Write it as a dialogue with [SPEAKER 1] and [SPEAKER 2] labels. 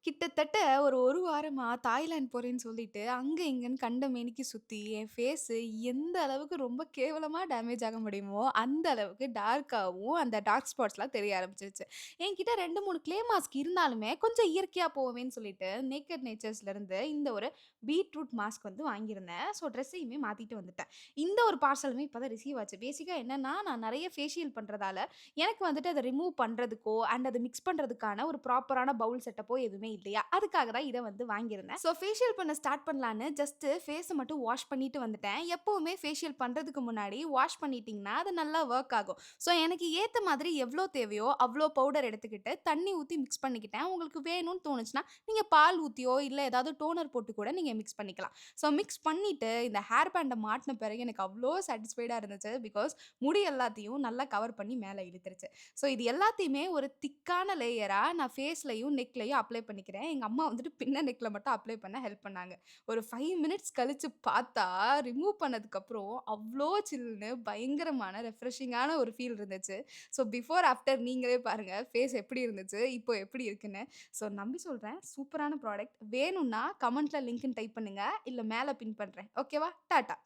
[SPEAKER 1] கிட்டத்தட்ட ஒரு வாரமா தாய்லாந்து போறேன்னு சொல்லிட்டு, அங்க இங்கன்னு கண்ட மேனிக்கு சுத்தி, என் ஃபேஸு எந்த அளவுக்கு ரொம்ப கேவலமா டேமேஜ் ஆக முடியுமோ, அந்த அளவுக்கு டார்க்காவும், அந்த டார்க் ஸ்பாட்ஸ்லாம் தெரிய ஆரம்பிச்சுருச்சு. என்கிட்ட 2, 3 க்ளே மாஸ்க் இருந்தாலுமே, கொஞ்சம் இயற்கையா போவேன்னு சொல்லிட்டு, நேக்கட் நேச்சர்ஸ்லருந்து இந்த ஒரு பீட்ரூட் மாஸ்க் வந்து வாங்கியிருந்தேன். ஸோ ட்ரெஸ்ஸையுமே மாத்திட்டு வந்துட்டேன். இந்த ஒரு பார்சலுமே இப்ப தான் ரிசீவ் ஆச்சு. பேசிக்கா என்னன்னா, நான் நெறைய ஃபேஷியல் பண்றதால, எனக்கு வந்துட்டு அத ரிமூவ் பண்றதுக்கோ, அண்ட் அத மிக்ஸ் பண்றதுக்கான ஒரு ப்ராப்பரான பவுல் செட்டப்போ எதுவுமே இல்லையா, அதுக்காக தான் இத வந்து வாங்கியிருந்தேன். ஸோ ஃபேஷியல் பண்ண ஸ்டார்ட் பண்ணலான்னு ஜஸ்ட் ஃபேஸ மட்டும் வாஷ் பண்ணிட்டு வந்துட்டேன். எப்பவுமே ஃபேஷியல் பண்றதுக்கு முன்னாடி வாஷ் பண்ணிட்டீங்கன்னா, அது நல்லா வொர்க் ஆகும். ஸோ எனக்கு ஏத்த மாதிரி எவ்ளோ தேவையோ, அவ்ளோ பவுடர் எடுத்துக்கிட்டு, தண்ணி ஊத்தி மிக்ஸ் பண்ணிக்கிட்டேன். உங்களுக்கு வேணும்னு தோணுச்சுன்னா, நீங்க பால் ஊத்தியோ, இல்ல ஏதாவது டோனர் போட்டு கூட நீங்க மிக்ஸ் பண்ணிக்கலாம். ஸோ மிக்ஸ் பண்ணிட்டு, இந்த ஹேர் பேண்ட மாட்டுன பிறகு எனக்கு அவ்ளோ சாட்டிஸ்ஃபைடா இருந்துச்சு. பிகாஸ் முடி எல்லாத்தையும் நல்லா கவர் பண்ணி மேல இழுத்துருச்சு. ஸோ இது எல்லாத்தையுமே ஒரு திக்கான லேயரா நான் ஃபேஸ்லயும், நெக்லயும் அப்ளை பண்ணிக்கிறேன். எங்க அம்மா வந்துட்டு பின்ன நெக்ல மட்டும் அப்ளை பண்ண ஹெல்ப் பண்ணாங்க. ஒரு 5 மினிட்ஸ் கழிச்சு பார்த்தா, ரிமூவ் பண்ணதுக்கப்புறம் அவ்ளோ சில்லுன்னு பயங்கரமான ரெஃப்ரெஷிங்கான ஒரு ஃபீல் இருந்துச்சு. ஸோ பிஃபோர், ஆஃப்டர் நீங்களே பாருங்க ஃபேஸ் எப்படி இருந்துச்சு, இப்போ எப்படி இருக்குன்னு. ஸோ நம்பி சொல்றேன் சூப்பரான ப்ராடக்ட். வேணும்னா கமெண்ட்ல லிங்க்ன்னு டைப் பண்ணுங்க. இல்ல மேல பின் பண்றேன். ஓகேவா? டாட்டா.